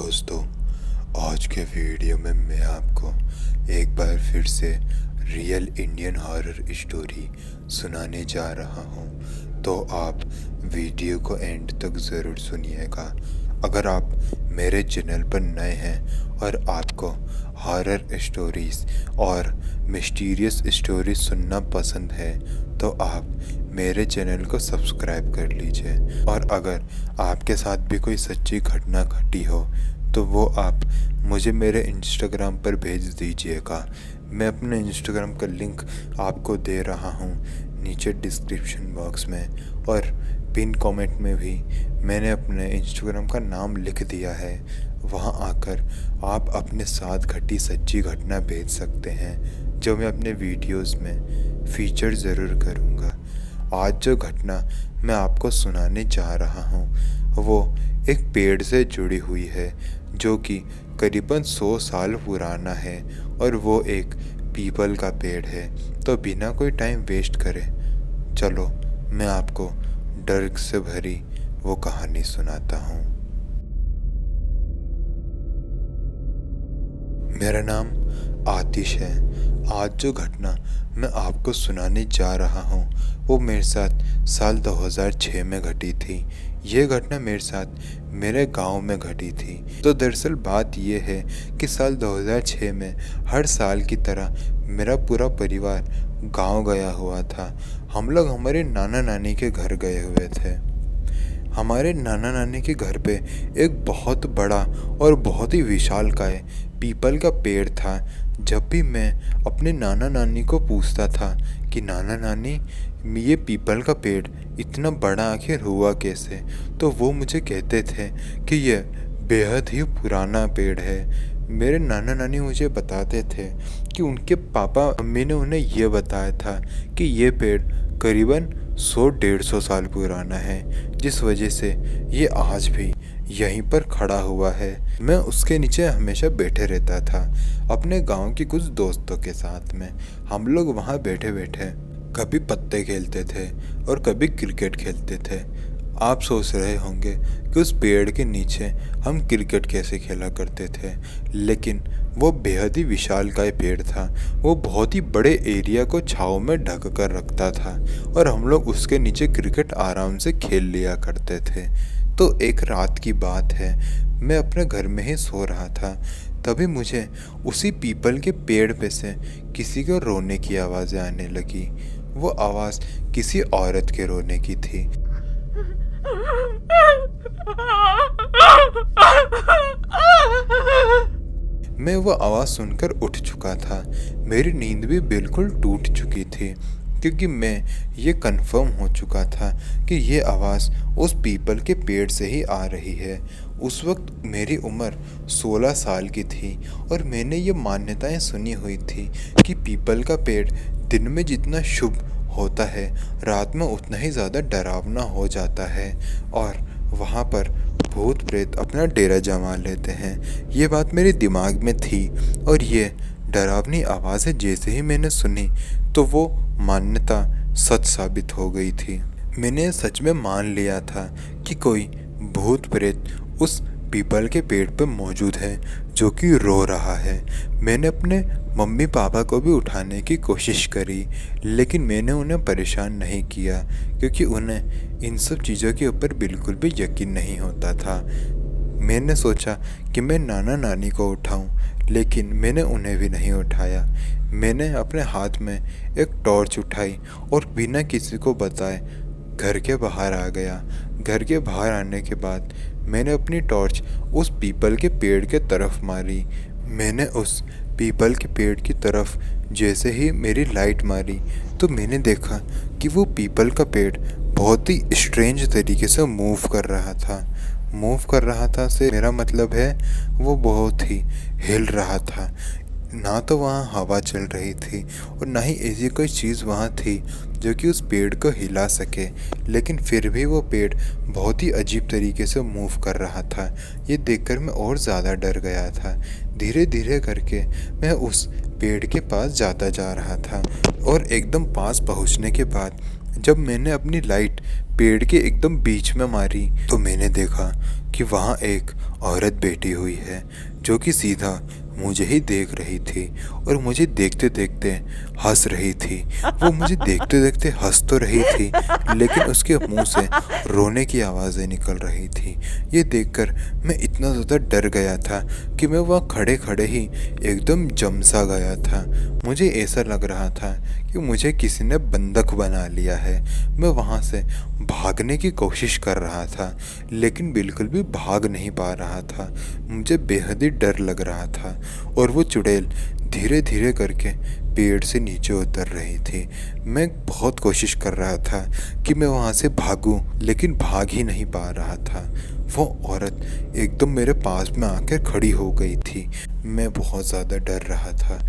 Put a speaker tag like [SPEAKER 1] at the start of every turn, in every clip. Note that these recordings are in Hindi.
[SPEAKER 1] दोस्तों, आज के वीडियो में मैं आपको एक बार फिर से रियल इंडियन हॉरर स्टोरी सुनाने जा रहा हूँ। तो आप वीडियो को एंड तक ज़रूर सुनिएगा। अगर आप मेरे चैनल पर नए हैं और आपको हॉरर स्टोरीज़ और मिस्टीरियस स्टोरीज सुनना पसंद है तो आप मेरे चैनल को सब्सक्राइब कर लीजिए। और अगर आपके साथ भी कोई सच्ची घटना घटी हो तो वो आप मुझे मेरे इंस्टाग्राम पर भेज दीजिएगा। मैं अपने इंस्टाग्राम का लिंक आपको दे रहा हूँ नीचे डिस्क्रिप्शन बॉक्स में, और पिन कमेंट में भी मैंने अपने इंस्टाग्राम का नाम लिख दिया है। वहाँ आकर आप अपने साथ घटी सच्ची घटना भेज सकते हैं, जो मैं अपने वीडियोस में फीचर ज़रूर करूँगा। आज जो घटना मैं आपको सुनाने जा रहा हूँ वो एक पेड़ से जुड़ी हुई है, जो कि करीबन 100 साल पुराना है, और वो एक पीपल का पेड़ है। तो बिना कोई टाइम वेस्ट करे चलो मैं आपको डर से भरी वो कहानी सुनाता हूँ। मेरा नाम आतिश है। आज जो घटना मैं आपको सुनाने जा रहा हूँ वो मेरे साथ साल 2006 में घटी थी। ये घटना मेरे साथ मेरे गांव में घटी थी। तो दरअसल बात ये है कि साल 2006 में हर साल की तरह मेरा पूरा परिवार गांव गया हुआ था। हम लोग हमारे नाना नानी के घर गए हुए थे। हमारे नाना नानी के घर पे एक बहुत बड़ा और बहुत ही विशालकाय पीपल का पेड़ था। जब भी मैं अपने नाना नानी को पूछता था कि नाना नानी ये पीपल का पेड़ इतना बड़ा आखिर हुआ कैसे, तो वो मुझे कहते थे कि ये बेहद ही पुराना पेड़ है। मेरे नाना नानी मुझे बताते थे कि उनके पापा मम्मी ने उन्हें यह बताया था कि ये पेड़ करीबन 100-150 साल पुराना है, जिस वजह से ये आज भी यहीं पर खड़ा हुआ है। मैं उसके नीचे हमेशा बैठे रहता था अपने गांव के कुछ दोस्तों के साथ में। हम लोग वहां बैठे बैठे कभी पत्ते खेलते थे और कभी क्रिकेट खेलते थे। आप सोच रहे होंगे कि उस पेड़ के नीचे हम क्रिकेट कैसे खेला करते थे, लेकिन वो बेहद ही विशालकाय पेड़ था। वो बहुत ही बड़े एरिया को छाँव में ढक कर रखता था और हम लोग उसके नीचे क्रिकेट आराम से खेल लिया करते थे। तो एक रात की बात है, मैं अपने घर में ही सो रहा था, तभी मुझे उसी पीपल के पेड़ पे से किसी को रोने की आवाज़ें आने लगी। वो आवाज़ किसी औरत के रोने की थी। मैं वो आवाज़ सुनकर उठ चुका था। मेरी नींद भी बिल्कुल टूट चुकी थी, क्योंकि मैं ये कंफर्म हो चुका था कि ये आवाज़ उस पीपल के पेड़ से ही आ रही है। उस वक्त मेरी उम्र 16 साल की थी और मैंने ये मान्यताएं सुनी हुई थी कि पीपल का पेड़ दिन में जितना शुभ होता है, रात में उतना ही ज़्यादा डरावना हो जाता है, और वहाँ पर भूत प्रेत अपना डेरा जमा लेते हैं। ये बात मेरे दिमाग में थी, और ये डरावनी आवाज़ें जैसे ही मैंने सुनी तो वो मान्यता सच साबित हो गई थी। मैंने सच में मान लिया था कि कोई भूत प्रेत उस पीपल के पेड़ पर मौजूद है जो कि रो रहा है। मैंने अपने मम्मी पापा को भी उठाने की कोशिश करी, लेकिन मैंने उन्हें परेशान नहीं किया, क्योंकि उन्हें इन सब चीज़ों के ऊपर बिल्कुल भी यकीन नहीं होता था। मैंने सोचा कि मैं नाना नानी को उठाऊं, लेकिन मैंने उन्हें भी नहीं उठाया। मैंने अपने हाथ में एक टॉर्च उठाई और बिना किसी को बताए घर के बाहर आ गया। घर के बाहर आने के बाद मैंने अपनी टॉर्च उस पीपल के पेड़ के तरफ मारी। मैंने उस पीपल के पेड़ की तरफ जैसे ही मेरी लाइट मारी तो मैंने देखा कि वो पीपल का पेड़ बहुत ही स्ट्रेंज तरीके से मूव कर रहा था। मूव कर रहा था से मेरा मतलब है वो बहुत ही हिल रहा था। ना तो वहाँ हवा चल रही थी और ना ही ऐसी कोई चीज़ वहाँ थी जो कि उस पेड़ को हिला सके, लेकिन फिर भी वो पेड़ बहुत ही अजीब तरीके से मूव कर रहा था। ये देखकर मैं और ज़्यादा डर गया था। धीरे धीरे करके मैं उस पेड़ के पास जाता जा रहा था, और एकदम पास पहुँचने के बाद जब मैंने अपनी लाइट पेड़ के एकदम बीच में मारी तो मैंने देखा कि वहाँ एक औरत बैठी हुई है जो कि सीधा मुझे ही देख रही थी और मुझे देखते देखते हंस रही थी। वो मुझे देखते देखते हंस तो रही थी, लेकिन उसके मुंह से रोने की आवाज़ें निकल रही थी। ये देखकर मैं इतना ज़्यादा डर गया था कि मैं वहाँ खड़े खड़े ही एकदम जम सा गया था। मुझे ऐसा लग रहा था कि मुझे किसी ने बंधक बना लिया है। मैं वहाँ से भागने की कोशिश कर रहा था, लेकिन बिल्कुल भी भाग नहीं पा रहा था। मुझे बेहद ही डर लग रहा था और वो चुड़ैल धीरे धीरे करके पेड़ से नीचे उतर रही थी। मैं बहुत कोशिश कर रहा था कि मैं वहाँ से भागूं, लेकिन भाग ही नहीं पा रहा था। वो औरत एकदम मेरे पास में आकर खड़ी हो गई थी। मैं बहुत ज़्यादा डर रहा था।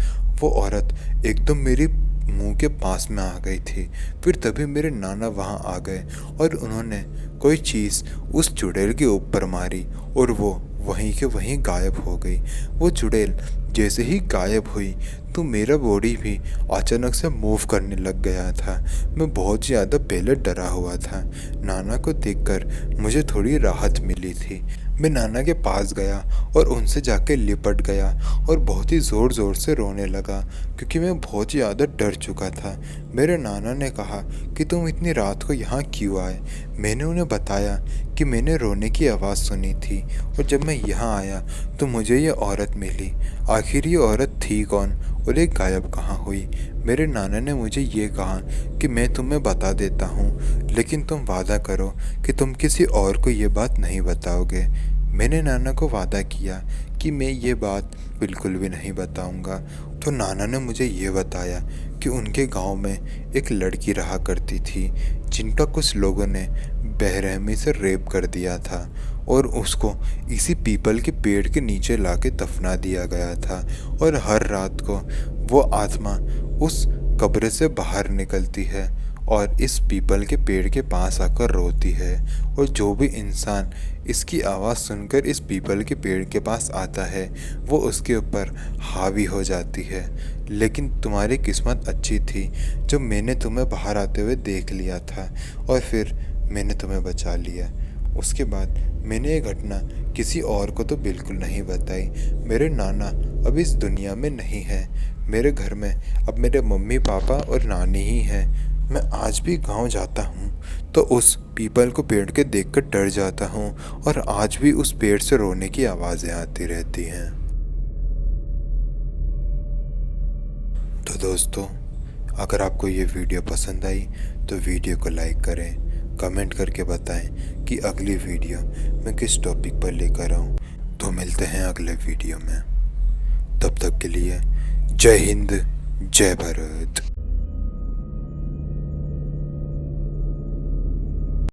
[SPEAKER 1] वो औरत एकदम मेरी मुंह के पास में आ गई थी। फिर तभी मेरे नाना वहाँ आ गए और उन्होंने कोई चीज़ उस चुड़ैल के ऊपर मारी और वो वहीं के वहीं गायब हो गई। वो चुड़ैल जैसे ही गायब हुई तो मेरा बॉडी भी अचानक से मूव करने लग गया था। मैं बहुत ज़्यादा पहले डरा हुआ था। नाना को देखकर मुझे थोड़ी राहत मिली थी। मैं नाना के पास गया और उनसे जाके लिपट गया और बहुत ही ज़ोर ज़ोर से रोने लगा, क्योंकि मैं बहुत ही ज़्यादा डर चुका था। मेरे नाना ने कहा कि तुम इतनी रात को यहाँ क्यों आए। मैंने उन्हें बताया कि मैंने रोने की आवाज़ सुनी थी और जब मैं यहाँ आया तो मुझे ये औरत मिली। आखिर ये औरत थी कौन और ये गायब कहाँ हुई। मेरे नाना ने मुझे ये कहा कि मैं तुम्हें बता देता हूँ, लेकिन तुम वादा करो कि तुम किसी और को ये बात नहीं बताओगे। मैंने नाना को वादा किया कि मैं ये बात बिल्कुल भी नहीं बताऊंगा। तो नाना ने मुझे ये बताया कि उनके गांव में एक लड़की रहा करती थी जिनका कुछ लोगों ने बेरहमी से रेप कर दिया था और उसको इसी पीपल के पेड़ के नीचे लाके दफना दिया गया था। और हर रात को वो आत्मा उस कब्र से बाहर निकलती है और इस पीपल के पेड़ के पास आकर रोती है, और जो भी इंसान इसकी आवाज़ सुनकर इस पीपल के पेड़ के पास आता है वो उसके ऊपर हावी हो जाती है। लेकिन तुम्हारी किस्मत अच्छी थी जो मैंने तुम्हें बाहर आते हुए देख लिया था और फिर मैंने तुम्हें बचा लिया। उसके बाद मैंने ये घटना किसी और को तो बिल्कुल नहीं बताई। मेरे नाना अब इस दुनिया में नहीं है। मेरे घर में अब मेरे मम्मी पापा और नानी ही हैं। मैं आज भी गांव जाता हूँ तो उस पीपल को पेड़ के देखकर डर जाता हूँ और आज भी उस पेड़ से रोने की आवाज़ें आती रहती हैं। तो दोस्तों, अगर आपको ये वीडियो पसंद आई तो वीडियो को लाइक करें, कमेंट करके बताएं कि अगली वीडियो मैं किस टॉपिक पर लेकर आऊँ। तो मिलते हैं अगले वीडियो में। तब तक के लिए जय हिंद, जय भारत।